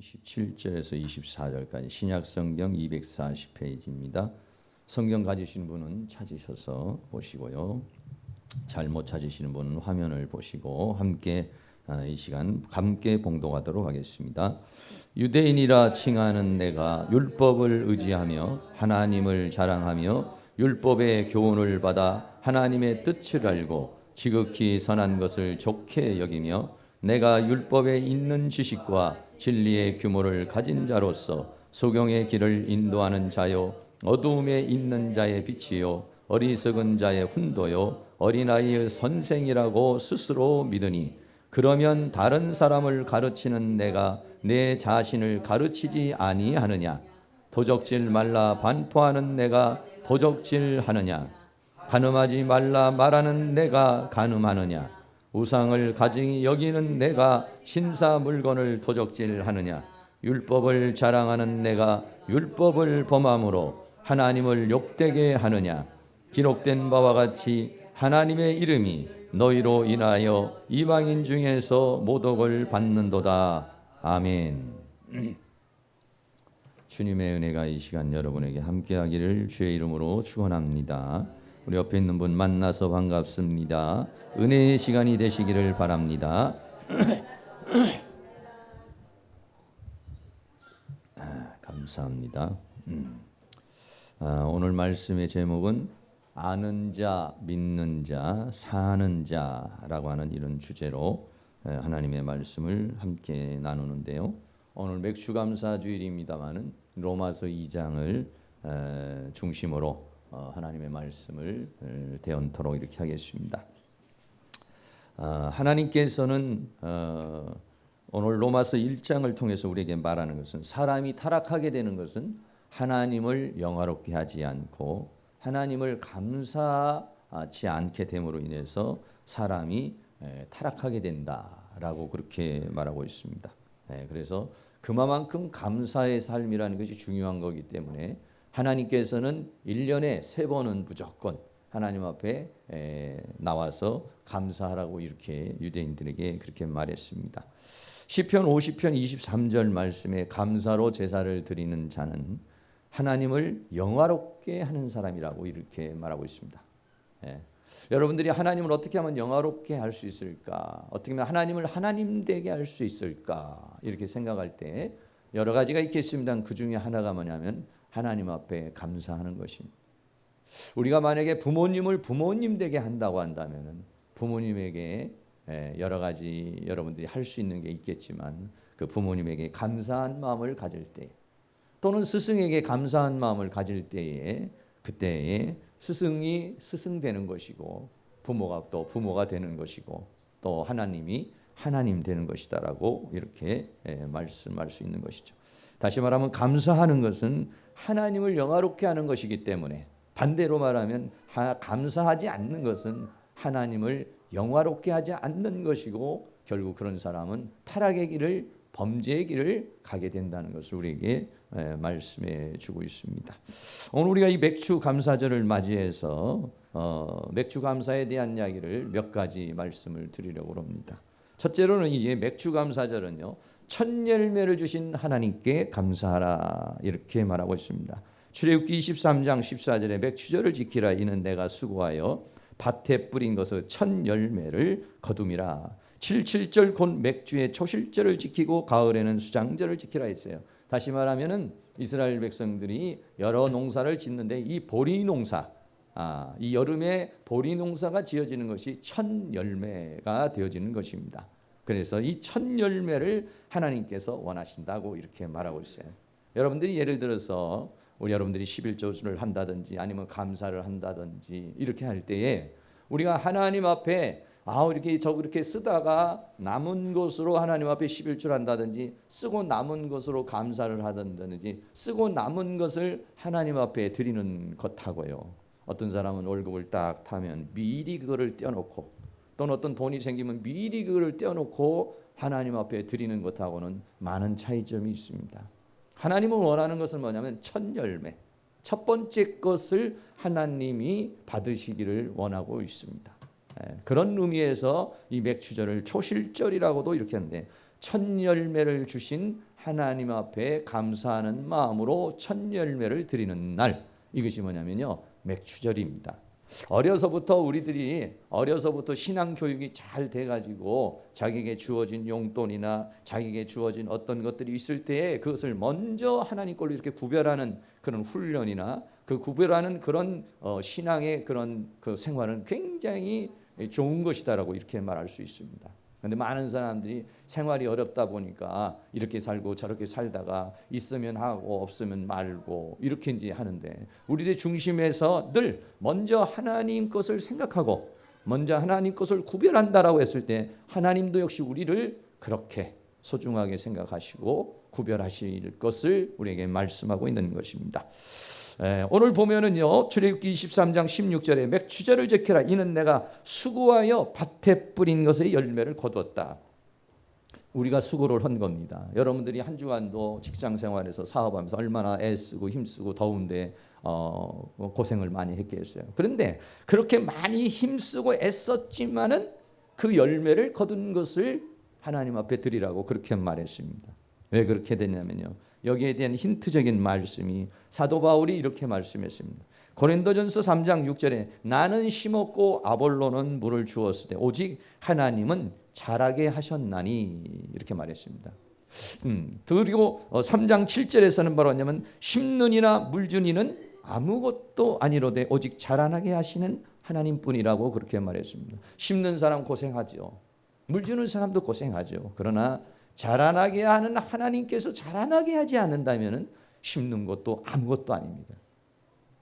17절에서 24절까지 신약성경 240페이지입니다. 성경 가지신 분은 찾으셔서 보시고요. 잘못 찾으시는 분은 화면을 보시고 함께 이 시간 함께 봉독하도록 하겠습니다. 유대인이라 칭하는 내가 율법을 의지하며 하나님을 자랑하며 율법의 교훈을 받아 하나님의 뜻을 알고 지극히 선한 것을 좋게 여기며 내가 율법에 있는 지식과 진리의 규모를 가진 자로서 소경의 길을 인도하는 자요 어두움에 있는 자의 빛이요 어리석은 자의 훈도요 어린아이의 선생이라고 스스로 믿으니 그러면 다른 사람을 가르치는 내가 내 자신을 가르치지 아니하느냐? 도적질 말라 반포하는 내가 도적질하느냐? 간음하지 말라 말하는 내가 간음하느냐? 우상을 가증히 여기는 내가 신사 물건을 도적질하느냐? 율법을 자랑하는 내가 율법을 범함으로 하나님을 욕되게 하느냐? 기록된 바와 같이 하나님의 이름이 너희로 인하여 이방인 중에서 모독을 받는도다. 아멘. 주님의 은혜가 이 시간 여러분에게 함께하기를 주의 이름으로 축원합니다. 우리 옆에 있는 분 만나서 반갑습니다. 은혜의 시간이 되시기를 바랍니다. 감사합니다. 오늘 말씀의 제목은 아는 자, 믿는 자, 사는 자라고 하는 이런 주제로 하나님의 말씀을 함께 나누는데요. 오늘 맥주감사주일입니다마는 로마서 2장을 중심으로 하나님의 말씀을 대언토록 이렇게 하겠습니다. 하나님께서는 오늘 로마서 1장을 통해서 우리에게 말하는 것은 사람이 타락하게 되는 것은 하나님을 영화롭게 하지 않고 하나님을 감사하지 않게 됨으로 인해서 사람이 타락하게 된다라고 그렇게 말하고 있습니다. 그래서 그만큼 감사의 삶이라는 것이 중요한 거기 때문에 하나님께서는 1년에 3번은 무조건 하나님 앞에 나와서 감사하라고 이렇게 유대인들에게 그렇게 말했습니다. 시편 50편 23절 말씀에 감사로 제사를 드리는 자는 하나님을 영화롭게 하는 사람이라고 이렇게 말하고 있습니다. 여러분들이 하나님을 어떻게 하면 영화롭게 할 수 있을까? 어떻게 하면 하나님을 하나님 되게 할 수 있을까? 이렇게 생각할 때 여러 가지가 있겠습니다. 그 중에 하나가 뭐냐면 하나님 앞에 감사하는 것입니다. 우리가 만약에 부모님을 부모님 되게 한다고 한다면 부모님에게 여러 가지 여러분들이 할 수 있는 게 있겠지만 그 부모님에게 감사한 마음을 가질 때 또는 스승에게 감사한 마음을 가질 때에 그때에 스승이 스승되는 것이고 부모가 또 부모가 되는 것이고 또 하나님이 하나님 되는 것이다라고 이렇게 말씀할 수 있는 것이죠. 다시 말하면 감사하는 것은 하나님을 영화롭게 하는 것이기 때문에 반대로 말하면 감사하지 않는 것은 하나님을 영화롭게 하지 않는 것이고 결국 그런 사람은 타락의 길을 범죄의 길을 가게 된다는 것을 우리에게 말씀해 주고 있습니다. 오늘 우리가 이 맥주 감사절을 맞이해서 맥주 감사에 대한 이야기를 몇 가지 말씀을 드리려고 합니다. 첫째로는 이 맥주 감사절은요, 첫 열매를 주신 하나님께 감사하라 이렇게 말하고 있습니다. 출애굽기 23장 14절에 맥주절을 지키라 이는 내가 수고하여 밭에 뿌린 것의 첫 열매를 거둠이라. 77절 곧 맥주의 초실절을 지키고 가을에는 수장절을 지키라 했어요. 다시 말하면은 이스라엘 백성들이 여러 농사를 짓는데 이 보리 농사, 이 여름에 보리 농사가 지어지는 것이 첫 열매가 되어지는 것입니다. 그래서 이 첫 열매를 하나님께서 원하신다고 이렇게 말하고 있어요. 여러분들이 예를 들어서 우리 여러분들이 11조를 한다든지 아니면 감사를 한다든지 이렇게 할 때에 우리가 하나님 앞에 이렇게 저렇게 쓰다가 남은 것으로 하나님 앞에 11조 한다든지 쓰고 남은 것으로 감사를 하든지 쓰고 남은 것을 하나님 앞에 드리는 것하고요. 어떤 사람은 월급을 딱 타면 미리 그거를 떼어놓고 또는 어떤 돈이 생기면 미리 그거를 떼어놓고 하나님 앞에 드리는 것하고는 많은 차이점이 있습니다. 하나님은 원하는 것은 뭐냐면 첫 열매, 첫 번째 것을 하나님이 받으시기를 원하고 있습니다. 그런 의미에서 이 맥주절을 초실절이라고도 이렇게 하는데 첫 열매를 주신 하나님 앞에 감사하는 마음으로 첫 열매를 드리는 날, 이것이 뭐냐면요, 맥추절입니다. 우리들이 어려서부터 신앙 교육이 잘 돼가지고 자기에게 주어진 용돈이나 자기에게 주어진 어떤 것들이 있을 때에 그것을 먼저 하나님 걸로 이렇게 구별하는 그런 훈련이나 그 구별하는 그런 신앙의 그런 그 생활은 굉장히 좋은 것이다라고 이렇게 말할 수 있습니다. 그런데 많은 사람들이 생활이 어렵다 보니까 이렇게 살고 저렇게 살다가 있으면 하고 없으면 말고 이렇게 이제 하는데, 우리의 중심에서 늘 먼저 하나님 것을 생각하고 먼저 하나님 것을 구별한다라고 했을 때 하나님도 역시 우리를 그렇게 소중하게 생각하시고 구별하실 것을 우리에게 말씀하고 있는 것입니다. 오늘 보면은요, 출애굽기 23장 16절에 맥추절을 지키라. 이는 내가 수고하여 밭에 뿌린 것의 열매를 거두었다. 우리가 수고를 한 겁니다. 여러분들이 한 주간도 직장 생활에서 사업하면서 얼마나 애쓰고 힘쓰고 더운데 고생을 많이 했겠어요. 그런데 그렇게 많이 힘쓰고 애썼지만은 그 열매를 거둔 것을 하나님 앞에 드리라고 그렇게 말했습니다. 왜 그렇게 됐냐면요, 여기에 대한 힌트적인 말씀이 사도 바울이 이렇게 말씀했습니다. 고린도전서 3장 6절에 나는 심었고 아볼로는 물을 주었으되 오직 하나님은 자라게 하셨나니, 이렇게 말했습니다. 그리고 3장 7절에서는 뭐라냐면 심는이나 물주니는 아무것도 아니로되 오직 자라나게 하시는 하나님뿐이라고 그렇게 말했습니다. 심는 사람 고생하죠. 물 주는 사람도 고생하죠. 그러나 자라나게 하는 하나님께서 자라나게 하지 않는다면 심는 것도 아무것도 아닙니다.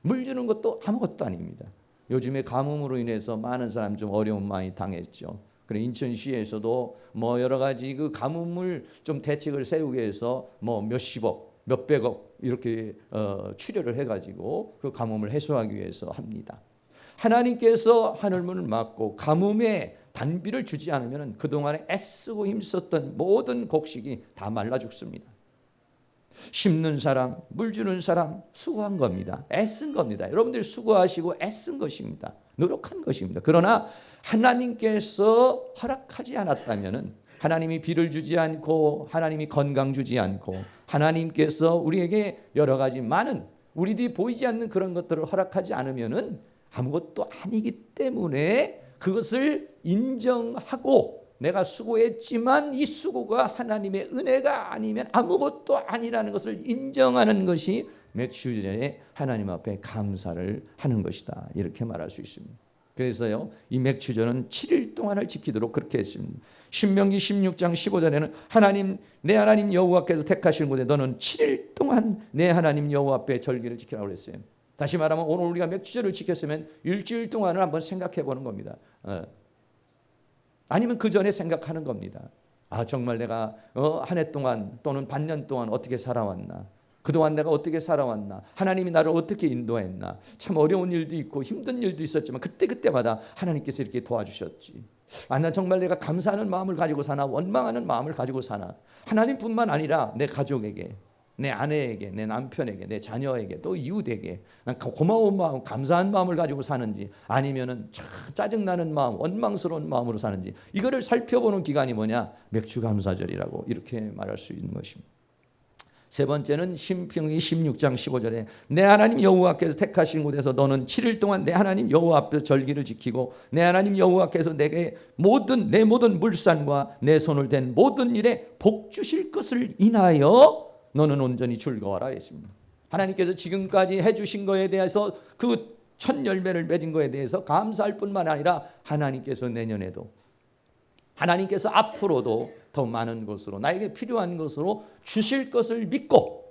물 주는 것도 아무것도 아닙니다. 요즘에 가뭄으로 인해서 많은 사람 좀 어려움 많이 당했죠. 그래 인천시에서도 뭐 여러 가지 그 가뭄을 좀 대책을 세우기 위해서 뭐 몇십억, 몇백억 이렇게 출혈을 해가지고 그 가뭄을 해소하기 위해서 합니다. 하나님께서 하늘문을 막고 가뭄에 단비를 주지 않으면 그동안에 애쓰고 힘썼던 모든 곡식이 다 말라 죽습니다. 심는 사람, 물 주는 사람 수고한 겁니다. 애쓴 겁니다. 여러분들 수고하시고 애쓴 것입니다. 노력한 것입니다. 그러나 하나님께서 허락하지 않았다면, 하나님이 비를 주지 않고 하나님이 건강 주지 않고 하나님께서 우리에게 여러 가지 많은 우리들이 보이지 않는 그런 것들을 허락하지 않으면 아무것도 아니기 때문에 그것을 인정하고 내가 수고했지만 이 수고가 하나님의 은혜가 아니면 아무것도 아니라는 것을 인정하는 것이 맥추절에 하나님 앞에 감사를 하는 것이다, 이렇게 말할 수 있습니다. 그래서요, 이 맥추절은 7일 동안을 지키도록 그렇게 했습니다. 신명기 16장 15절에는 내 하나님 여호와께서 택하신 곳에 너는 7일 동안 내 하나님 여호와 앞에 절기를 지키라고 그랬어요. 다시 말하면 오늘 우리가 맥추절을 지켰으면 일주일 동안을 한번 생각해 보는 겁니다. 아니면 그 전에 생각하는 겁니다. 아, 정말 내가 한 해 동안 또는 반년 동안 어떻게 살아왔나, 그동안 내가 어떻게 살아왔나, 하나님이 나를 어떻게 인도했나. 참 어려운 일도 있고 힘든 일도 있었지만 그때마다 하나님께서 이렇게 도와주셨지. 난 정말 내가 감사하는 마음을 가지고 사나, 원망하는 마음을 가지고 사나. 하나님뿐만 아니라 내 가족에게, 내 아내에게, 내 남편에게, 내 자녀에게, 또 이웃에게 난 고마운 마음, 감사한 마음을 가지고 사는지, 아니면은 짜증나는 마음, 원망스러운 마음으로 사는지, 이거를 살펴보는 기간이 뭐냐? 맥추감사절이라고 이렇게 말할 수 있는 것입니다. 세 번째는 신명기 16장 15절에 내 하나님 여호와께서 택하신 곳에서 너는 7일 동안 내 하나님 여호와 앞에서 절기를 지키고 내 하나님 여호와께서 내게 내 모든 물산과 내 손을 댄 모든 일에 복 주실 것을 인하여 너는 온전히 즐거워라 했습니다. 하나님께서 지금까지 해주신 것에 대해서 그 첫 열매를 맺은 것에 대해서 감사할 뿐만 아니라 하나님께서 내년에도, 하나님께서 앞으로도 더 많은 것으로, 나에게 필요한 것으로 주실 것을 믿고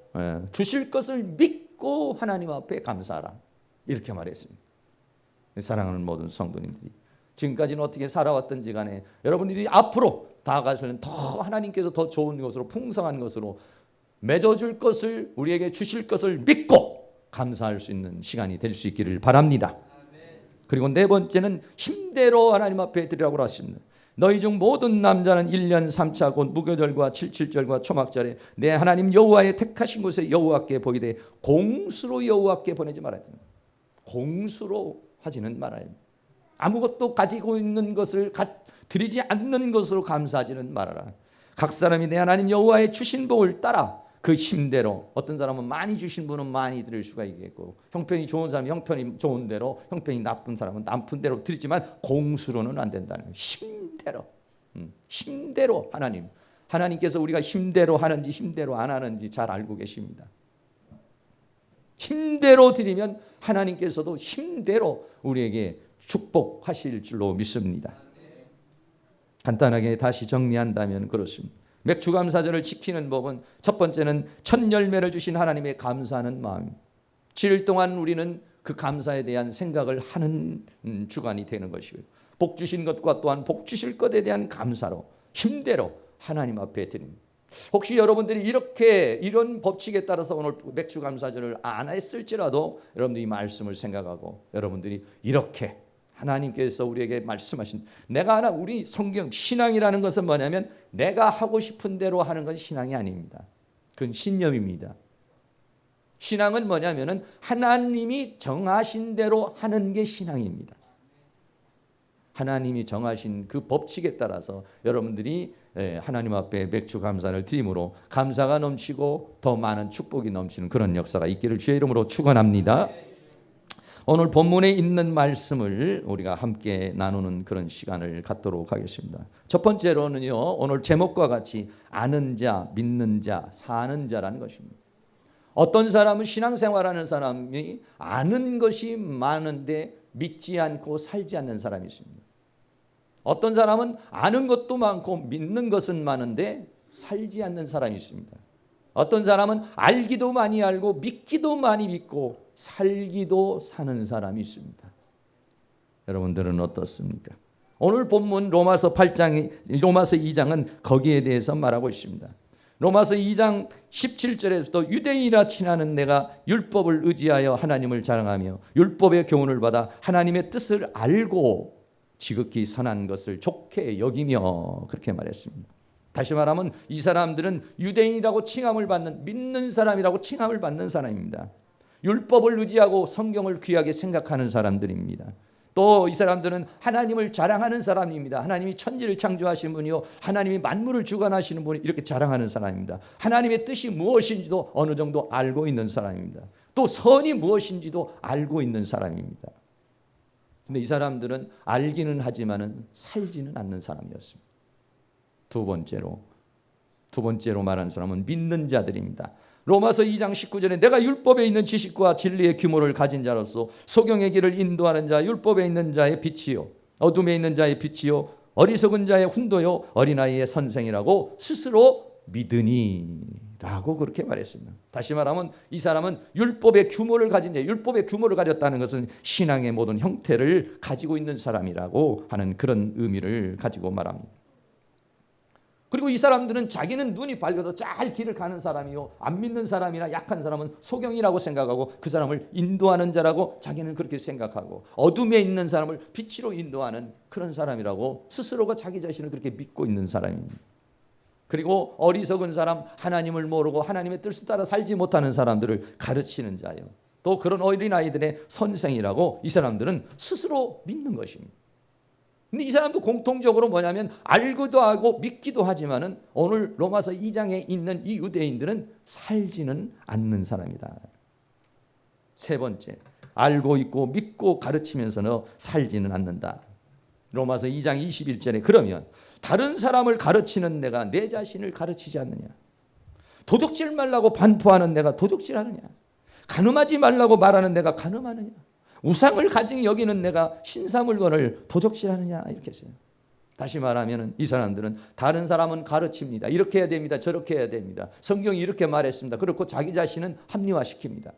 하나님 앞에 감사하라, 이렇게 말했습니다. 사랑하는 모든 성도님들이 지금까지는 어떻게 살아왔든지 간에 여러분들이 앞으로 나아가서는 더 하나님께서 더 좋은 것으로, 풍성한 것으로 맺어줄 것을, 우리에게 주실 것을 믿고 감사할 수 있는 시간이 될 수 있기를 바랍니다. 그리고 네 번째는 힘대로 하나님 앞에 드리라고 하십니다. 너희 중 모든 남자는 1년 3차 곧 무교절과 77절과 초막절에 내 하나님 여호와의 택하신 곳에 여호와께 보이되 공수로 여호와께 보내지 말아야 됩니다. 공수로 하지는 말아야 됩니다. 아무것도 가지고 있는 것을 드리지 않는 것으로 감사하지는 말아라. 각 사람이 내 하나님 여호와의 주신 복을 따라 그 힘대로, 어떤 사람은 많이 주신 분은 많이 드릴 수가 있겠고, 형편이 좋은 사람은 형편이 좋은 대로, 형편이 나쁜 사람은 나쁜 대로 드리지만 공수로는 안 된다는 거예요. 힘대로. 힘대로 하나님께서 우리가 힘대로 하는지 힘대로 안 하는지 잘 알고 계십니다. 힘대로 드리면 하나님께서도 힘대로 우리에게 축복하실 줄로 믿습니다. 간단하게 다시 정리한다면 그렇습니다. 맥주감사절을 지키는 법은 첫 번째는 첫 열매를 주신 하나님의 감사하는 마음입니다. 7일 동안 우리는 그 감사에 대한 생각을 하는 주간이 되는 것이고요. 복 주신 것과 또한 복 주실 것에 대한 감사로 힘대로 하나님 앞에 드립니다. 혹시 여러분들이 이런 법칙에 따라서 오늘 맥주감사절을 안 했을지라도 여러분들이 이 말씀을 생각하고 여러분들이 이렇게 하나님께서 우리에게 말씀하신, 우리 성경 신앙이라는 것은 뭐냐면 내가 하고 싶은 대로 하는 건 신앙이 아닙니다. 그건 신념입니다. 신앙은 뭐냐면은 하나님이 정하신 대로 하는 게 신앙입니다. 하나님이 정하신 그 법칙에 따라서 여러분들이 하나님 앞에 맥주 감사를 드림으로 감사가 넘치고 더 많은 축복이 넘치는 그런 역사가 있기를 주의 이름으로 축원합니다. 오늘 본문에 있는 말씀을 우리가 함께 나누는 그런 시간을 갖도록 하겠습니다. 첫 번째로는요, 오늘 제목과 같이 아는 자, 믿는 자, 사는 자라는 것입니다. 어떤 사람은 신앙생활하는 사람이 아는 것이 많은데 믿지 않고 살지 않는 사람이 있습니다. 어떤 사람은 아는 것도 많고 믿는 것은 많은데 살지 않는 사람이 있습니다. 어떤 사람은 알기도 많이 알고 믿기도 많이 믿고 살기도 사는 사람이 있습니다. 여러분들은 어떻습니까? 오늘 본문 로마서 2장은 거기에 대해서 말하고 있습니다. 로마서 2장 17절에서도 유대인이라 친하는 내가 율법을 의지하여 하나님을 자랑하며 율법의 교훈을 받아 하나님의 뜻을 알고 지극히 선한 것을 좋게 여기며, 그렇게 말했습니다. 다시 말하면 이 사람들은 유대인이라고 칭함을 받는, 믿는 사람이라고 칭함을 받는 사람입니다. 율법을 의지하고 성경을 귀하게 생각하는 사람들입니다. 또 이 사람들은 하나님을 자랑하는 사람입니다. 하나님이 천지를 창조하신 분이요, 하나님이 만물을 주관하시는 분이, 이렇게 자랑하는 사람입니다. 하나님의 뜻이 무엇인지도 어느 정도 알고 있는 사람입니다. 또 선이 무엇인지도 알고 있는 사람입니다. 근데 이 사람들은 알기는 하지만은 살지는 않는 사람이었습니다. 두 번째로 말하는 사람은 믿는 자들입니다. 로마서 2장 19절에 내가 율법에 있는 지식과 진리의 규모를 가진 자로서 소경의 길을 인도하는 자, 율법에 있는 자의 빛이요 어둠에 있는 자의 빛이요 어리석은 자의 훈도요 어린아이의 선생이라고 스스로 믿으니 라고 그렇게 말했습니다. 다시 말하면 이 사람은 율법의 규모를 가진 자, 율법의 규모를 가졌다는 것은 신앙의 모든 형태를 가지고 있는 사람이라고 하는 그런 의미를 가지고 말합니다. 그리고 이 사람들은 자기는 눈이 밝아서 잘 길을 가는 사람이요, 안 믿는 사람이나 약한 사람은 소경이라고 생각하고 그 사람을 인도하는 자라고 자기는 그렇게 생각하고, 어둠에 있는 사람을 빛으로 인도하는 그런 사람이라고 스스로가 자기 자신을 그렇게 믿고 있는 사람입니다. 그리고 어리석은 사람, 하나님을 모르고 하나님의 뜻을 따라 살지 못하는 사람들을 가르치는 자예요. 또 그런 어린아이들의 선생이라고 이 사람들은 스스로 믿는 것입니다. 근데 이 사람도 공통적으로 뭐냐면 알기도 하고 믿기도 하지만은 오늘 로마서 2장에 있는 이 유대인들은 살지는 않는 사람이다. 세 번째, 알고 있고 믿고 가르치면서는 살지는 않는다. 로마서 2장 21절에 그러면 다른 사람을 가르치는 내가 내 자신을 가르치지 않느냐? 도둑질 말라고 반포하는 내가 도둑질하느냐? 간음하지 말라고 말하는 내가 간음하느냐? 우상을 가진 여기는 내가 신사물건을 도적질하느냐? 이렇게 했어요. 다시 말하면 이 사람들은 다른 사람은 가르칩니다. 이렇게 해야 됩니다. 저렇게 해야 됩니다. 성경이 이렇게 말했습니다. 그렇고 자기 자신은 합리화시킵니다.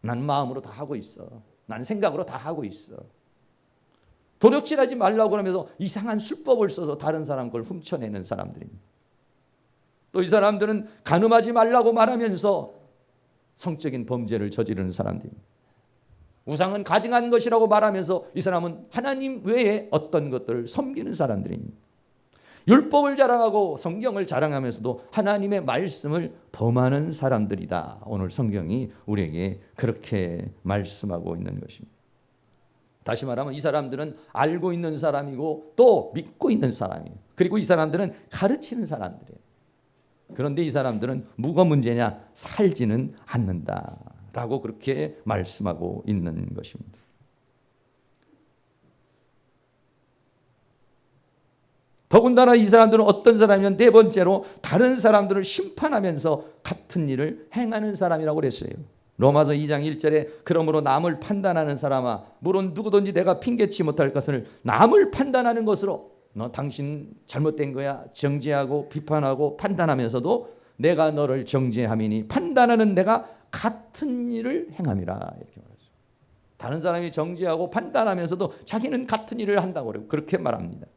난 마음으로 다 하고 있어. 난 생각으로 다 하고 있어. 도둑질하지 말라고 그러면서 이상한 술법을 써서 다른 사람 걸 훔쳐내는 사람들입니다. 또 이 사람들은 간음하지 말라고 말하면서 성적인 범죄를 저지르는 사람들입니다. 우상은 가증한 것이라고 말하면서 이 사람은 하나님 외에 어떤 것들을 섬기는 사람들입니다. 율법을 자랑하고 성경을 자랑하면서도 하나님의 말씀을 범하는 사람들이다. 오늘 성경이 우리에게 그렇게 말씀하고 있는 것입니다. 다시 말하면 이 사람들은 알고 있는 사람이고 또 믿고 있는 사람이에요. 그리고 이 사람들은 가르치는 사람들이에요. 그런데 이 사람들은 뭐가 문제냐? 살지는 않는다라고 그렇게 말씀하고 있는 것입니다. 더군다나 이 사람들은 어떤 사람이냐면 네 번째로 다른 사람들을 심판하면서 같은 일을 행하는 사람이라고 그랬어요. 로마서 2장 1절에 그러므로 남을 판단하는 사람아 물론 누구든지 내가 핑계치 못할 것을 남을 판단하는 것으로 너 당신 잘못된 거야 정죄하고 비판하고 판단하면서도 내가 너를 정죄함이니 판단하는 내가 같은 일을 행함이라 이렇게 말했어요. 다른 사람이 정죄하고 판단하면서도 자기는 같은 일을 한다고 그렇게 말합니다.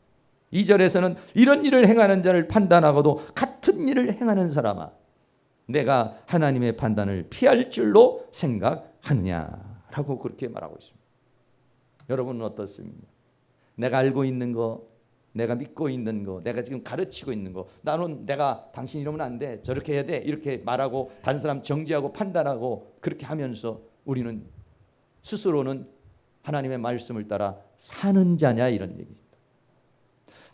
2절에서는 이런 일을 행하는 자를 판단하고도 같은 일을 행하는 사람아 내가 하나님의 판단을 피할 줄로 생각하느냐라고 그렇게 말하고 있습니다. 여러분은 어떻습니까? 내가 알고 있는 거, 내가 믿고 있는 거, 내가 지금 가르치고 있는 거, 나는 내가 당신 이러면 안 돼, 저렇게 해야 돼 이렇게 말하고 다른 사람 정죄하고 판단하고 그렇게 하면서 우리는 스스로는 하나님의 말씀을 따라 사는 자냐 이런 얘기죠.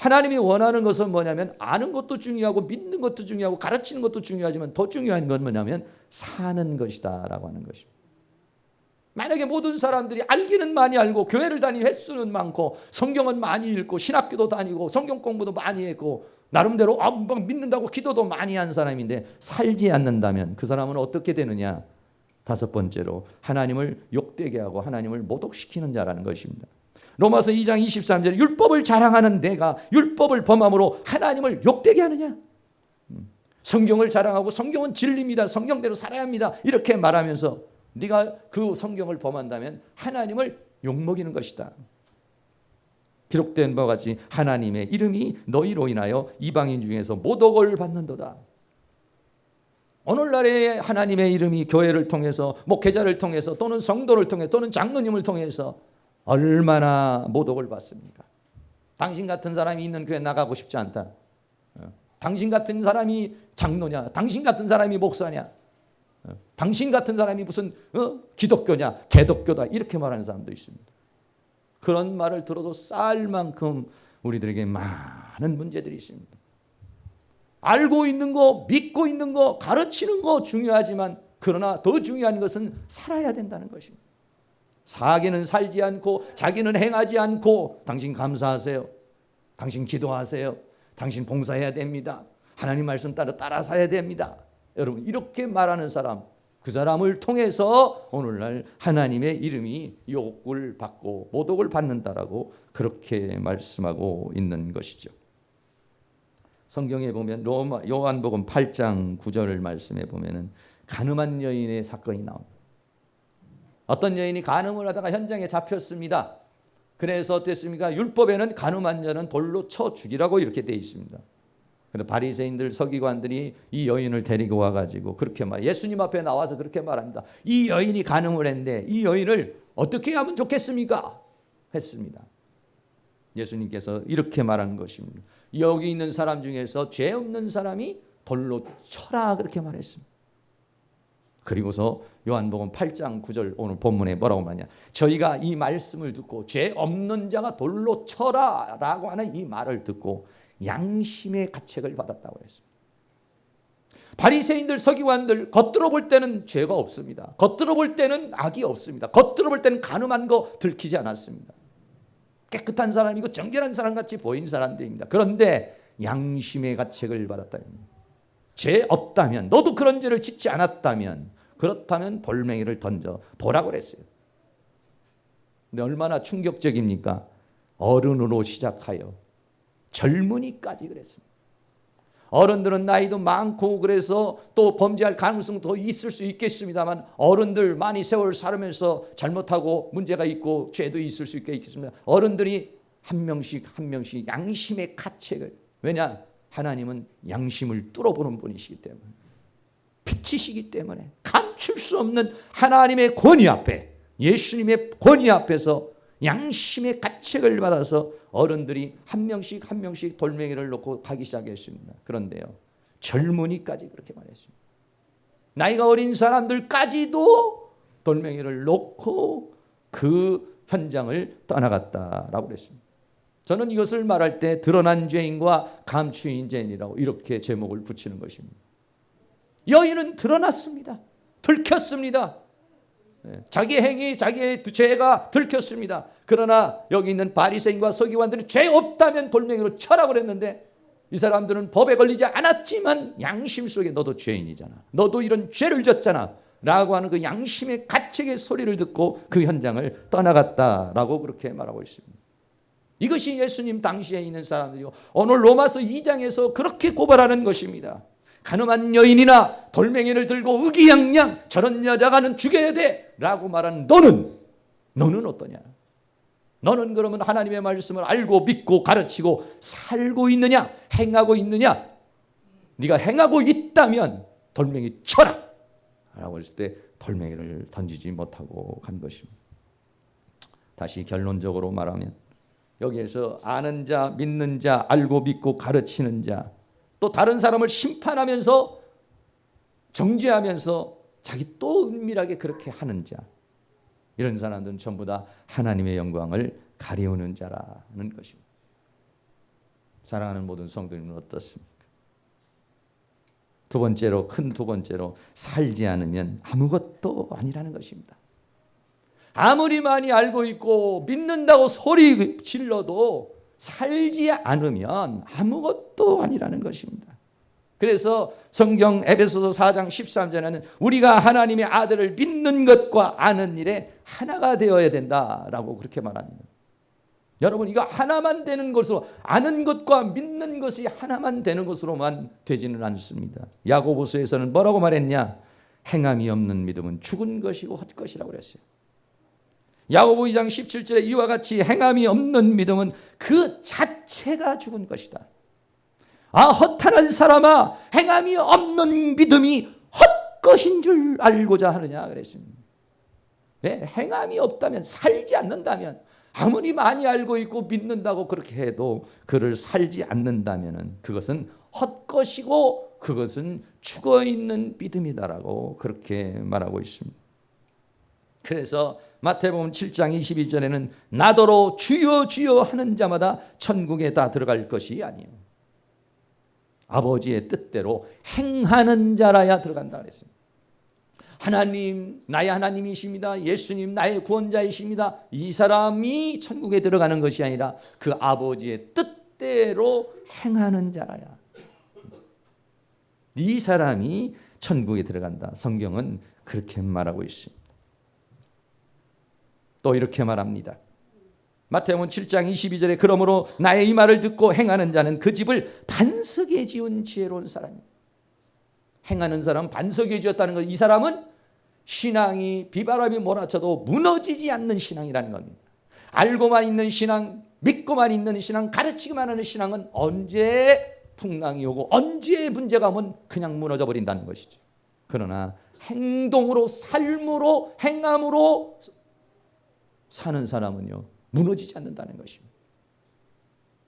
하나님이 원하는 것은 뭐냐면 아는 것도 중요하고 믿는 것도 중요하고 가르치는 것도 중요하지만 더 중요한 건 뭐냐면 사는 것이다 라고 하는 것입니다. 만약에 모든 사람들이 알기는 많이 알고 교회를 다니는 횟수는 많고 성경은 많이 읽고 신학교도 다니고 성경 공부도 많이 했고 나름대로 믿는다고 기도도 많이 한 사람인데 살지 않는다면 그 사람은 어떻게 되느냐? 다섯 번째로 하나님을 욕되게 하고 하나님을 모독시키는 자라는 것입니다. 로마서 2장 23절에 율법을 자랑하는 내가 율법을 범함으로 하나님을 욕되게 하느냐? 성경을 자랑하고 성경은 진리입니다. 성경대로 살아야 합니다. 이렇게 말하면서 네가 그 성경을 범한다면 하나님을 욕먹이는 것이다. 기록된 바와 같이 하나님의 이름이 너희로 인하여 이방인 중에서 모독을 받는도다. 오늘날의 하나님의 이름이 교회를 통해서 목회자를 통해서 또는 성도를 통해 또는 장로님을 통해서 얼마나 모독을 받습니까? 당신 같은 사람이 있는 교회 나가고 싶지 않다. 당신 같은 사람이 장로냐? 당신 같은 사람이 목사냐? 당신 같은 사람이 무슨 기독교냐? 개독교다. 이렇게 말하는 사람도 있습니다. 그런 말을 들어도 쌀 만큼 우리들에게 많은 문제들이 있습니다. 알고 있는 거, 믿고 있는 거, 가르치는 거 중요하지만 그러나 더 중요한 것은 살아야 된다는 것입니다. 사기는 살지 않고 자기는 행하지 않고 당신 감사하세요. 당신 기도하세요. 당신 봉사해야 됩니다. 하나님 말씀 따라 살아야 됩니다. 여러분 이렇게 말하는 사람 그 사람을 통해서 오늘날 하나님의 이름이 욕을 받고 모독을 받는다라고 그렇게 말씀하고 있는 것이죠. 성경에 보면 요한복음 8장 9절 말씀에 보면은 간음한 여인의 사건이 나옵니다. 어떤 여인이 간음을 하다가 현장에 잡혔습니다. 그래서 어땠습니까? 율법에는 간음한 자는 돌로 쳐 죽이라고 이렇게 되어 있습니다. 그래서 바리새인들 서기관들이 이 여인을 데리고 와가지고 그렇게 예수님 앞에 나와서 그렇게 말합니다. 이 여인이 간음을 했는데 이 여인을 어떻게 하면 좋겠습니까? 했습니다. 예수님께서 이렇게 말한 것입니다. 여기 있는 사람 중에서 죄 없는 사람이 돌로 쳐라 그렇게 말했습니다. 그리고서 요한복음 8장 9절 오늘 본문에 뭐라고 말하냐? 저희가 이 말씀을 듣고 죄 없는 자가 돌로 쳐라 라고 하는 이 말을 듣고 양심의 가책을 받았다고 했습니다. 바리새인들 서기관들 겉으로 볼 때는 죄가 없습니다. 겉으로 볼 때는 악이 없습니다. 겉으로 볼 때는 간음한 거 들키지 않았습니다. 깨끗한 사람이고 정결한 사람같이 보인 사람들입니다. 그런데 양심의 가책을 받았다. 죄 없다면 너도 그런 죄를 짓지 않았다면 그렇다면 돌멩이를 던져 보라고 그랬어요. 근데 얼마나 충격적입니까? 어른으로 시작하여 젊은이까지 그랬습니다. 어른들은 나이도 많고 그래서 또 범죄할 가능성도 있을 수 있겠습니다만 어른들 많이 세월 살면서 잘못하고 문제가 있고 죄도 있을 수 있겠습니다. 어른들이 한 명씩 한 명씩 양심의 가책을 왜냐? 하나님은 양심을 뚫어보는 분이시기 때문에 빛이시기 때문에 감출 수 없는 하나님의 권위 앞에 예수님의 권위 앞에서 양심의 가책을 받아서 어른들이 한 명씩 한 명씩 돌멩이를 놓고 가기 시작했습니다. 그런데요 젊은이까지 그렇게 말했습니다. 나이가 어린 사람들까지도 돌멩이를 놓고 그 현장을 떠나갔다라고 그랬습니다. 저는 이것을 말할 때 드러난 죄인과 감추인 죄인이라고 이렇게 제목을 붙이는 것입니다. 여인은 드러났습니다. 들켰습니다. 자기 행위, 자기의 죄가 들켰습니다. 그러나 여기 있는 바리새인과 서기관들은 죄 없다면 돌멩이로 쳐라 그랬는데 이 사람들은 법에 걸리지 않았지만 양심 속에 너도 죄인이잖아, 너도 이런 죄를 졌잖아 라고 하는 그 양심의 가책의 소리를 듣고 그 현장을 떠나갔다라고 그렇게 말하고 있습니다. 이것이 예수님 당시에 있는 사람들이고 오늘 로마서 2장에서 그렇게 고발하는 것입니다. 가늠한 여인이나 돌멩이를 들고 의기양양 저런 여자가는 죽여야 돼 라고 말하는 너는 어떠냐? 너는 그러면 하나님의 말씀을 알고 믿고 가르치고 살고 있느냐? 행하고 있느냐? 네가 행하고 있다면 돌멩이 쳐라 라고 했을 때 돌멩이를 던지지 못하고 간 것입니다. 다시 결론적으로 말하면 여기에서 아는 자, 믿는 자, 알고 믿고 가르치는 자, 또 다른 사람을 심판하면서 정죄하면서 자기 또 은밀하게 그렇게 하는 자, 이런 사람들은 전부 다 하나님의 영광을 가리우는 자라는 것입니다. 사랑하는 모든 성도님은 어떻습니까? 큰 두 번째로 살지 않으면 아무것도 아니라는 것입니다. 아무리 많이 알고 있고 믿는다고 소리 질러도 살지 않으면 아무것도 아니라는 것입니다. 그래서 성경 에베소서 4장 13절에는 우리가 하나님의 아들을 믿는 것과 아는 일에 하나가 되어야 된다라고 그렇게 말합니다. 여러분, 이거 하나만 되는 것으로, 아는 것과 믿는 것이 하나만 되는 것으로만 되지는 않습니다. 야고보서에서는 뭐라고 말했냐? 행함이 없는 믿음은 죽은 것이고 헛것이라고 그랬어요. 야고보 2장 17절에 이와 같이 행함이 없는 믿음은 그 자체가 죽은 것이다. 헛하는 사람아, 행함이 없는 믿음이 헛것인 줄 알고자 하느냐 그랬습니다. 네, 행함이 없다면, 살지 않는다면, 아무리 많이 알고 있고 믿는다고 그렇게 해도 그를 살지 않는다면 그것은 헛것이고 그것은 죽어있는 믿음이다라고 그렇게 말하고 있습니다. 그래서 마태복음 7장 22절에는 나더러 주여 주여 하는 자마다 천국에 다 들어갈 것이 아니에요. 아버지의 뜻대로 행하는 자라야 들어간다 그랬습니다. 하나님, 나의 하나님이십니다. 예수님, 나의 구원자이십니다. 이 사람이 천국에 들어가는 것이 아니라 그 아버지의 뜻대로 행하는 자라야, 이 사람이 천국에 들어간다. 성경은 그렇게 말하고 있습니다. 또 이렇게 말합니다. 마태복음 7장 22절에 그러므로 나의 이 말을 듣고 행하는 자는 그 집을 반석에 지은 지혜로운 사람입니다. 행하는 사람은 반석에 지었다는 것, 이 사람은 신앙이 비바람이 몰아쳐도 무너지지 않는 신앙이라는 겁니다. 알고만 있는 신앙, 믿고만 있는 신앙, 가르치기만 하는 신앙은 언제 풍랑이 오고 언제 문제가 오면 그냥 무너져 버린다는 것이죠. 그러나 행동으로, 삶으로, 행함으로 사는 사람은요, 무너지지 않는다는 것입니다.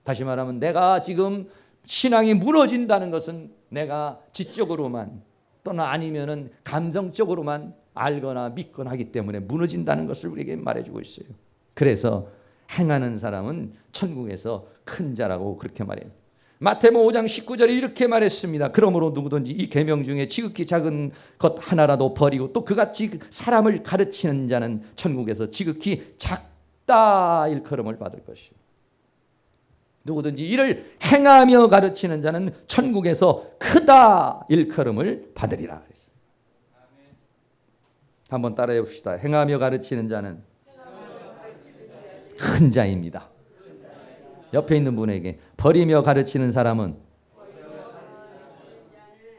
다시 말하면 내가 지금 신앙이 무너진다는 것은 내가 지적으로만 또는 아니면은 감정적으로만 알거나 믿거나 하기 때문에 무너진다는 것을 우리에게 말해주고 있어요. 그래서 행하는 사람은 천국에서 큰 자라고 그렇게 말해요. 마태복음 5장 19절에 이렇게 말했습니다. 그러므로 누구든지 이 계명 중에 지극히 작은 것 하나라도 버리고 또 그같이 사람을 가르치는 자는 천국에서 지극히 작다 일컬음을 받을 것이요. 누구든지 이를 행하며 가르치는 자는 천국에서 크다 일컬음을 받으리라 그랬어요. 한번 따라해 봅시다. 행하며 가르치는 자는 큰 자입니다. 옆에 있는 분에게 버리며 가르치는 사람은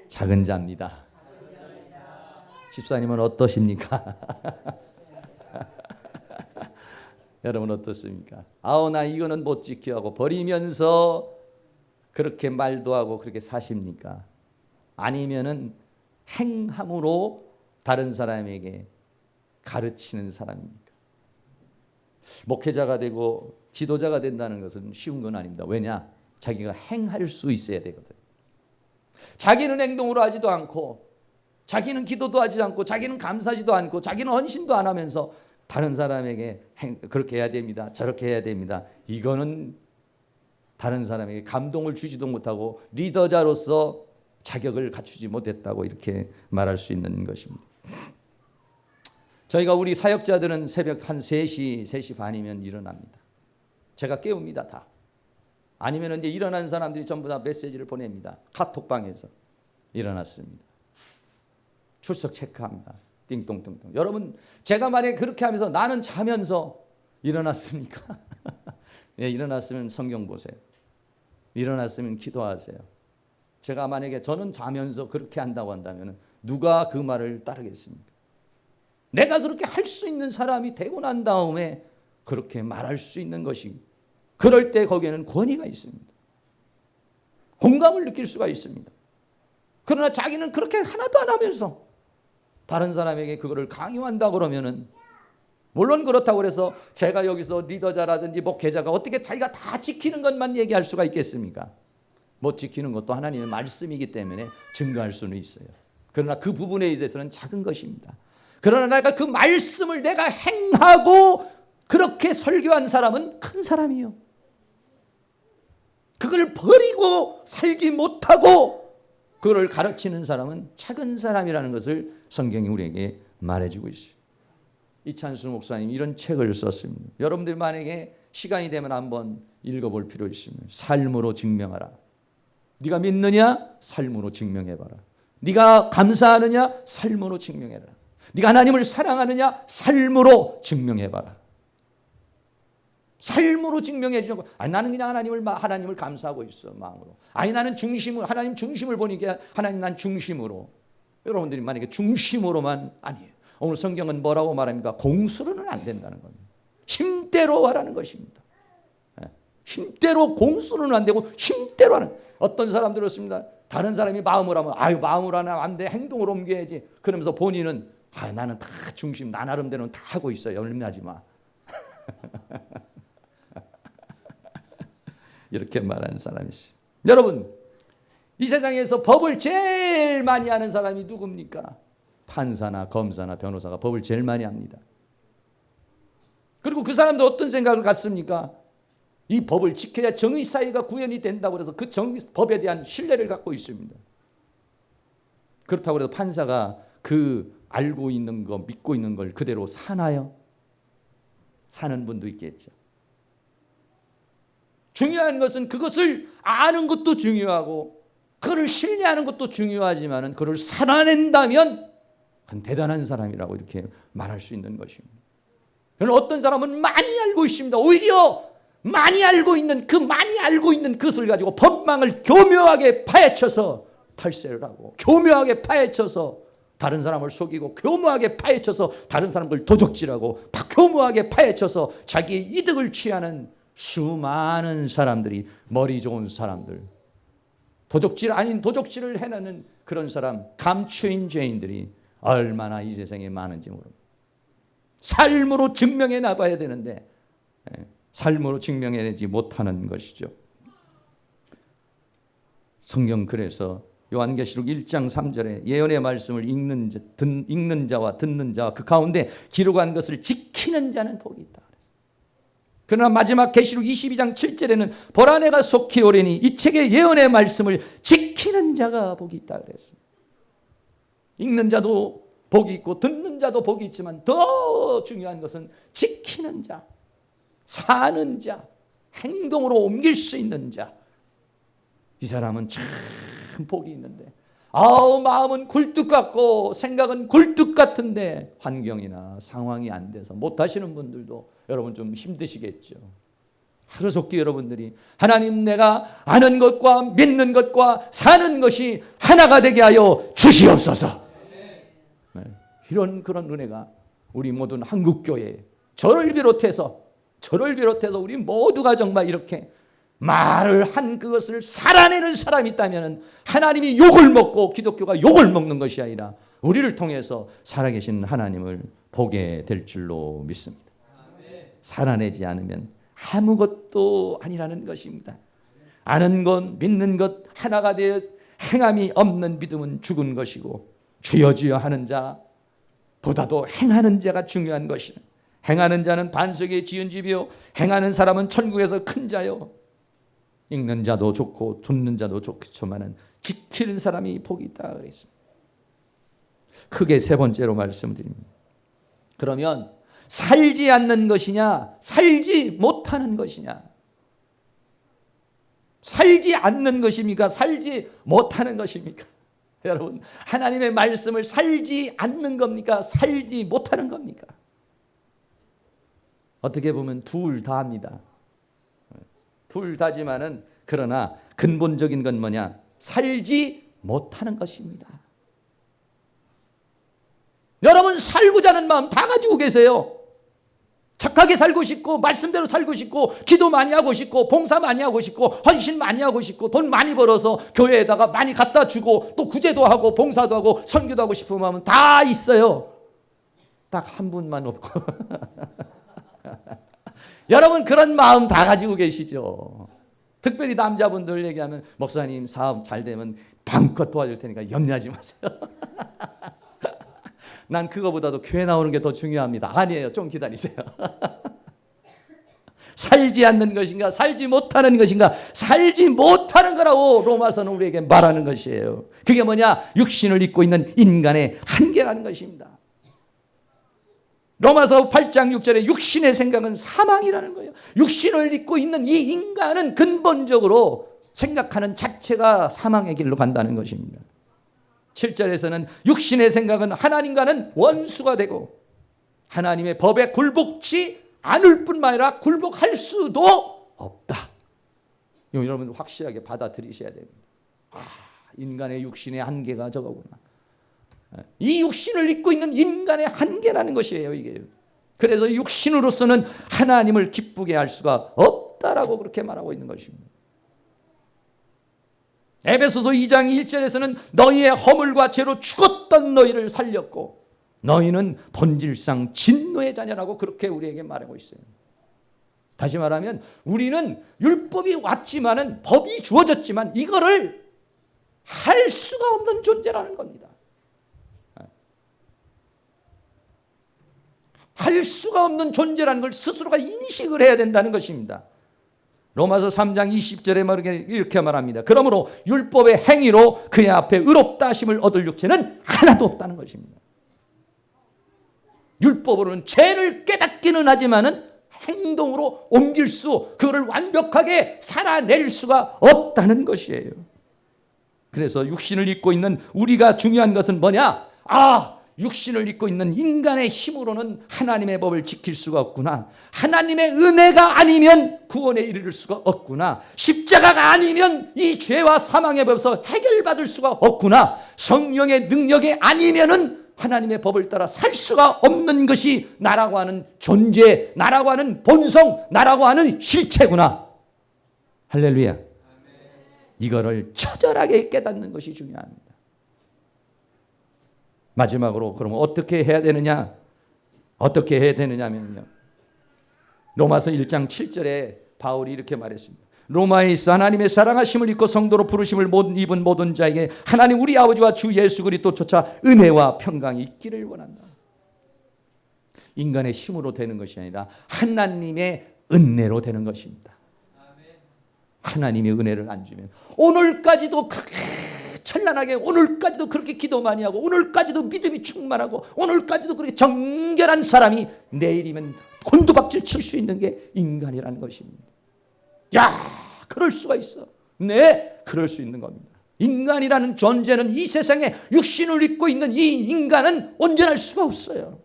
작은 자입니다. 집사님은 어떠십니까? 여러분 어떻습니까? 나 이거는 못 지켜 하고 버리면서 그렇게 말도 하고 그렇게 사십니까? 아니면은 행함으로 다른 사람에게 가르치는 사람입니까? 목회자가 되고 지도자가 된다는 것은 쉬운 건 아닙니다. 왜냐? 자기가 행할 수 있어야 되거든. 자기는 행동으로 하지도 않고, 자기는 기도도 하지 않고, 자기는 감사하지도 않고, 자기는 헌신도 안 하면서 다른 사람에게 그렇게 해야 됩니다. 저렇게 해야 됩니다. 이거는 다른 사람에게 감동을 주지도 못하고 리더자로서 자격을 갖추지 못했다고 이렇게 말할 수 있는 것입니다. 저희가 우리 사역자들은 새벽 한 3시 반이면 일어납니다. 제가 깨웁니다. 다. 아니면 이제 일어난 사람들이 전부 다 메시지를 보냅니다. 카톡방에서 일어났습니다. 출석 체크합니다. 띵동띵동. 여러분, 제가 만약에 그렇게 하면서 나는 자면서 일어났습니까? 예, 일어났으면 성경 보세요. 일어났으면 기도하세요. 제가 만약에 저는 자면서 그렇게 한다고 한다면 누가 그 말을 따르겠습니까? 내가 그렇게 할 수 있는 사람이 되고 난 다음에 그렇게 말할 수 있는 것이, 그럴 때 거기에는 권위가 있습니다. 공감을 느낄 수가 있습니다. 그러나 자기는 그렇게 하나도 안 하면서 다른 사람에게 그거를 강요한다 그러면은, 물론 그렇다고 해서 제가 여기서 리더자라든지 목회자가 어떻게 자기가 다 지키는 것만 얘기할 수가 있겠습니까? 못 지키는 것도 하나님의 말씀이기 때문에 증거할 수는 있어요. 그러나 그 부분에 있어서는 작은 것입니다. 그러나 내가 그 말씀을 내가 행하고 그렇게 설교한 사람은 큰 사람이요. 그걸 버리고 살지 못하고 그걸 가르치는 사람은 작은 사람이라는 것을 성경이 우리에게 말해주고 있어요. 이찬수 목사님 이런 책을 썼습니다. 여러분들 만약에 시간이 되면 한번 읽어볼 필요 있습니다. 삶으로 증명하라. 네가 믿느냐? 삶으로 증명해봐라. 네가 감사하느냐? 삶으로 증명해라. 네가 하나님을 사랑하느냐? 삶으로 증명해봐라. 삶으로 증명해 주고, 나는 그냥 하나님을 감사하고 있어, 마음으로. 나는 하나님 중심을 보니까 하나님 난 중심으로. 여러분들이 만약에 중심으로만 아니에요. 오늘 성경은 뭐라고 말합니까? 공수로는 안 된다는 겁니다. 힘대로 하라는 것입니다. 힘대로 공수로는 안 되고 힘대로 하는. 어떤 사람들은 그렇습니다. 다른 사람이 마음으로 하면 마음으로 하면 안 돼, 행동으로 옮겨야지. 그러면서 본인은 나는 다 중심, 나 나름대로는 다 하고 있어, 열나지 마. 이렇게 말하는 사람이 있어요. 여러분, 이 세상에서 법을 제일 많이 아는 사람이 누굽니까? 판사나 검사나 변호사가 법을 제일 많이 합니다. 그리고 그 사람도 어떤 생각을 갖습니까? 이 법을 지켜야 정의 사회가 구현이 된다고 해서 그 법에 대한 신뢰를 갖고 있습니다. 그렇다고 해서 판사가 그 알고 있는 거, 믿고 있는 걸 그대로 사나요? 사는 분도 있겠죠. 중요한 것은 그것을 아는 것도 중요하고 그를 신뢰하는 것도 중요하지만 그를 살아낸다면 그건 대단한 사람이라고 이렇게 말할 수 있는 것입니다. 그러나 어떤 사람은 많이 알고 있습니다. 오히려 많이 알고 있는 그것을 가지고 법망을 교묘하게 파헤쳐서 탈세를 하고, 교묘하게 파헤쳐서 다른 사람을 속이고, 교묘하게 파헤쳐서 다른 사람을 도적질하고, 교묘하게 파헤쳐서 자기의 이득을 취하는 수많은 사람들이, 머리 좋은 사람들, 도적질 아닌 도적질을 해내는 그런 사람, 감추인 죄인들이 얼마나 이 세상에 많은지 모릅니다. 삶으로 증명해 나가야 되는데 삶으로 증명해내지 못하는 것이죠. 성경 그래서 요한계시록 1장 3절에 예언의 말씀을 읽는 자와 듣는 자와 그 가운데 기록한 것을 지키는 자는 복이 있다. 그러나 마지막 계시록 22장 7절에는 보라 내가 속히 오리니 이 책의 예언의 말씀을 지키는 자가 복이 있다 그랬습니다. 읽는 자도 복이 있고 듣는 자도 복이 있지만 더 중요한 것은 지키는 자, 사는 자, 행동으로 옮길 수 있는 자. 이 사람은 참 복이 있는데 마음은 굴뚝 같고 생각은 굴뚝 같은데 환경이나 상황이 안 돼서 못하시는 분들도 여러분 좀 힘드시겠죠. 하루속히 여러분들이 하나님 내가 아는 것과 믿는 것과 사는 것이 하나가 되게 하여 주시옵소서. 네, 이런 그런 은혜가 우리 모든 한국교회 저를 비롯해서 우리 모두가 정말 이렇게 말을 한 그것을 살아내는 사람이 있다면 하나님이 욕을 먹고 기독교가 욕을 먹는 것이 아니라 우리를 통해서 살아계신 하나님을 보게 될 줄로 믿습니다. 살아내지 않으면 아무것도 아니라는 것입니다. 아는 것, 믿는 것 하나가 되어 행함이 없는 믿음은 죽은 것이고 주여 주여 하는 자보다도 행하는 자가 중요한 것이다. 행하는 자는 반석에 지은 집이요 행하는 사람은 천국에서 큰 자요. 읽는 자도 좋고 듣는 자도 좋지만은 지키는 사람이 복이 있다 그랬습니다. 크게 세 번째로 말씀드립니다. 그러면 살지 않는 것이냐 살지 못하는 것이냐? 살지 않는 것입니까? 살지 못하는 것입니까? 여러분, 하나님의 말씀을 살지 않는 겁니까? 살지 못하는 겁니까? 어떻게 보면 둘 다입니다. 둘 다지만은 그러나 근본적인 건 뭐냐? 살지 못하는 것입니다. 여러분, 살고자 하는 마음 다 가지고 계세요. 착하게 살고 싶고 말씀대로 살고 싶고 기도 많이 하고 싶고 봉사 많이 하고 싶고 헌신 많이 하고 싶고 돈 많이 벌어서 교회에다가 많이 갖다 주고 또 구제도 하고 봉사도 하고 선교도 하고 싶은 마음은 다 있어요. 딱 한 분만 없고 여러분, 그런 마음 다 가지고 계시죠. 특별히 남자분들 얘기하면 목사님 사업 잘 되면 마음껏 도와줄 테니까 염려하지 마세요. 난 그거보다도 교회 나오는 게 더 중요합니다. 아니에요. 좀 기다리세요. 살지 않는 것인가 살지 못하는 것인가? 살지 못하는 거라고 로마서는 우리에게 말하는 것이에요. 그게 뭐냐? 육신을 입고 있는 인간의 한계라는 것입니다. 로마서 8장 6절에 육신의 생각은 사망이라는 거예요. 육신을 입고 있는 이 인간은 근본적으로 생각하는 자체가 사망의 길로 간다는 것입니다. 7절에서는 육신의 생각은 하나님과는 원수가 되고 하나님의 법에 굴복치 않을 뿐만 아니라 굴복할 수도 없다. 여러분 확실하게 받아들이셔야 됩니다. 인간의 육신의 한계가 저거구나. 이 육신을 입고 있는 인간의 한계라는 것이에요, 이게. 그래서 육신으로서는 하나님을 기쁘게 할 수가 없다라고 그렇게 말하고 있는 것입니다. 에베소서 2장 1절에서는 너희의 허물과 죄로 죽었던 너희를 살렸고 너희는 본질상 진노의 자녀라고 그렇게 우리에게 말하고 있어요. 다시 말하면 우리는 율법이 왔지만은 법이 주어졌지만 이거를 할 수가 없는 존재라는 겁니다. 할 수가 없는 존재라는 걸 스스로가 인식을 해야 된다는 것입니다. 로마서 3장 20절에 이렇게 말합니다. 그러므로 율법의 행위로 그의 앞에 의롭다 하심을 얻을 육체는 하나도 없다는 것입니다. 율법으로는 죄를 깨닫기는 하지만은 행동으로 옮길 그거를 완벽하게 살아낼 수가 없다는 것이에요. 그래서 육신을 입고 있는 우리가 중요한 것은 뭐냐? 육신을 입고 있는 인간의 힘으로는 하나님의 법을 지킬 수가 없구나. 하나님의 은혜가 아니면 구원에 이르를 수가 없구나. 십자가가 아니면 이 죄와 사망의 법에서 해결받을 수가 없구나. 성령의 능력이 아니면은 하나님의 법을 따라 살 수가 없는 것이 나라고 하는 존재, 나라고 하는 본성, 나라고 하는 실체구나. 할렐루야. 이거를 처절하게 깨닫는 것이 중요합니다. 마지막으로 그러면 어떻게 해야 되느냐? 어떻게 해야 되느냐면요. 로마서 1장 7절에 바울이 이렇게 말했습니다. 로마에 있어 하나님의 사랑하심을 입고 성도로 부르심을 입은 모든 자에게 하나님 우리 아버지와 주 예수 그리스도조차 은혜와 평강이 있기를 원한다. 인간의 힘으로 되는 것이 아니라 하나님의 은혜로 되는 것입니다. 하나님의 은혜를 안 주면 오늘까지도 찬란하게 오늘까지도 그렇게 기도 많이 하고 오늘까지도 믿음이 충만하고 오늘까지도 그렇게 정결한 사람이 내일이면 곤두박질 칠 수 있는 게 인간이라는 것입니다. 그럴 수가 있어. 네, 그럴 수 있는 겁니다. 인간이라는 존재는 이 세상에 육신을 입고 있는 이 인간은 온전할 수가 없어요.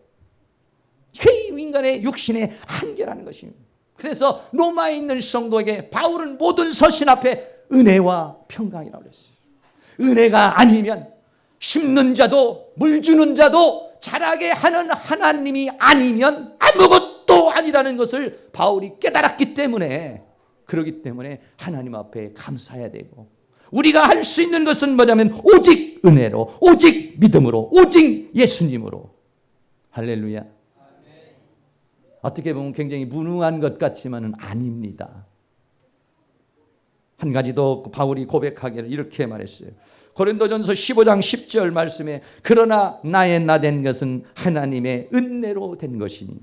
그 인간의 육신의 한계라는 것입니다. 그래서 로마에 있는 성도에게 바울은 모든 서신 앞에 은혜와 평강이라고 그랬어요. 은혜가 아니면 심는 자도 물 주는 자도 자라게 하는 하나님이 아니면 아무것도 아니라는 것을 바울이 깨달았기 때문에 그렇기 때문에 하나님 앞에 감사해야 되고 우리가 할 수 있는 것은 뭐냐면 오직 은혜로 오직 믿음으로 오직 예수님으로. 할렐루야. 어떻게 보면 굉장히 무능한 것 같지만은 아닙니다. 한 가지 더 바울이 고백하기를 이렇게 말했어요. 고린도전서 15장 10절 말씀에 그러나 나의 나 된 것은 하나님의 은혜로 된 것이니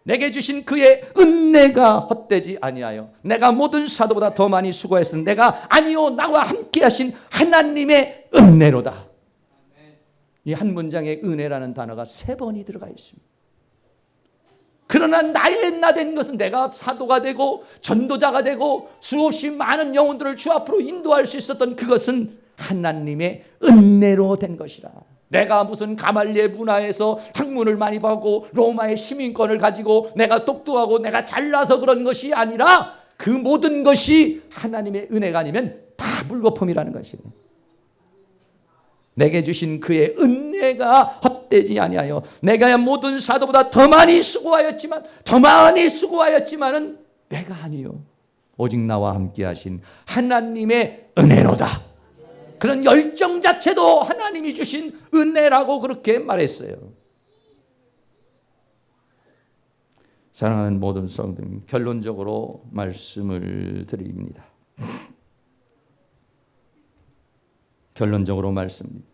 내게 주신 그의 은혜가 헛되지 아니하여 내가 모든 사도보다 더 많이 수고했으니 내가 아니요 나와 함께 하신 하나님의 은혜로다. 이 한 문장에 은혜라는 단어가 3번이 들어가 있습니다. 그러나 나의 나된 것은 내가 사도가 되고 전도자가 되고 수없이 많은 영혼들을 주 앞으로 인도할 수 있었던 그것은 하나님의 은혜로 된 것이라. 내가 무슨 가말리엘 문화에서 학문을 많이 받고 로마의 시민권을 가지고 내가 똑똑하고 내가 잘나서 그런 것이 아니라 그 모든 것이 하나님의 은혜가 아니면 다 물거품이라는 것이에요. 내게 주신 그의 은혜가 헛되지 아니하여 내가 모든 사도보다 더 많이 수고하였지만은 내가 아니요 오직 나와 함께 하신 하나님의 은혜로다. 그런 열정 자체도 하나님이 주신 은혜라고 그렇게 말했어요. 사랑하는 모든 성도님, 결론적으로 말씀을 드립니다. 결론적으로 말씀입니다.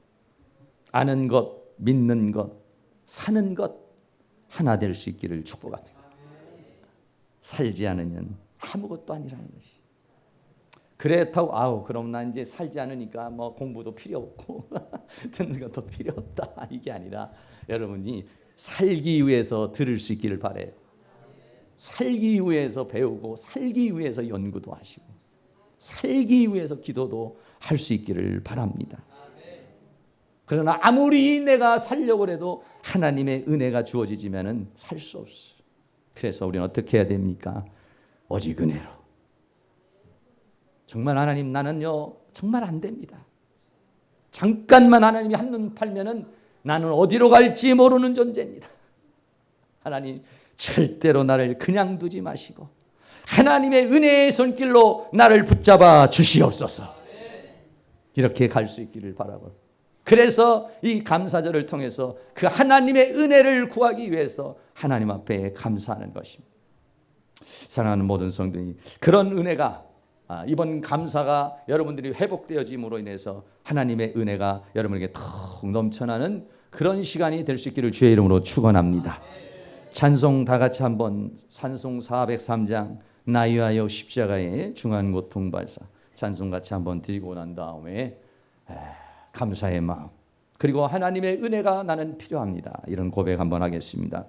아는 것, 믿는 것, 사는 것 하나 될 수 있기를 축복합니다. 살지 않으면 아무것도 아니라는 것이. 그렇다고 그럼 나 이제 살지 않으니까 뭐 공부도 필요 없고 듣는 것도 필요 없다. 이게 아니라 여러분이 살기 위해서 들을 수 있기를 바라요. 살기 위해서 배우고 살기 위해서 연구도 하시고 살기 위해서 기도도 할 수 있기를 바랍니다. 그러나 아무리 내가 살려고 해도 하나님의 은혜가 주어지지면은 살 수 없어요. 그래서 우리는 어떻게 해야 됩니까? 오직 은혜로. 정말 하나님 나는요 정말 안 됩니다. 잠깐만 하나님이 한눈 팔면은 나는 어디로 갈지 모르는 존재입니다. 하나님 절대로 나를 그냥 두지 마시고 하나님의 은혜의 손길로 나를 붙잡아 주시옵소서. 이렇게 갈 수 있기를 바라고. 그래서 이 감사절을 통해서 그 하나님의 은혜를 구하기 위해서 하나님 앞에 감사하는 것입니다. 사랑하는 모든 성도님, 그런 은혜가 이번 감사가 여러분들이 회복되어짐으로 인해서 하나님의 은혜가 여러분에게 턱 넘쳐나는 그런 시간이 될 수 있기를 주의 이름으로 축원합니다. 찬송 다 같이 한번 찬송 403장 나 위하여 십자가의 중한 고통 발사 찬송 같이 한번 드리고 난 다음에 감사의 마음 그리고 하나님의 은혜가 나는 필요합니다. 이런 고백 한번 하겠습니다.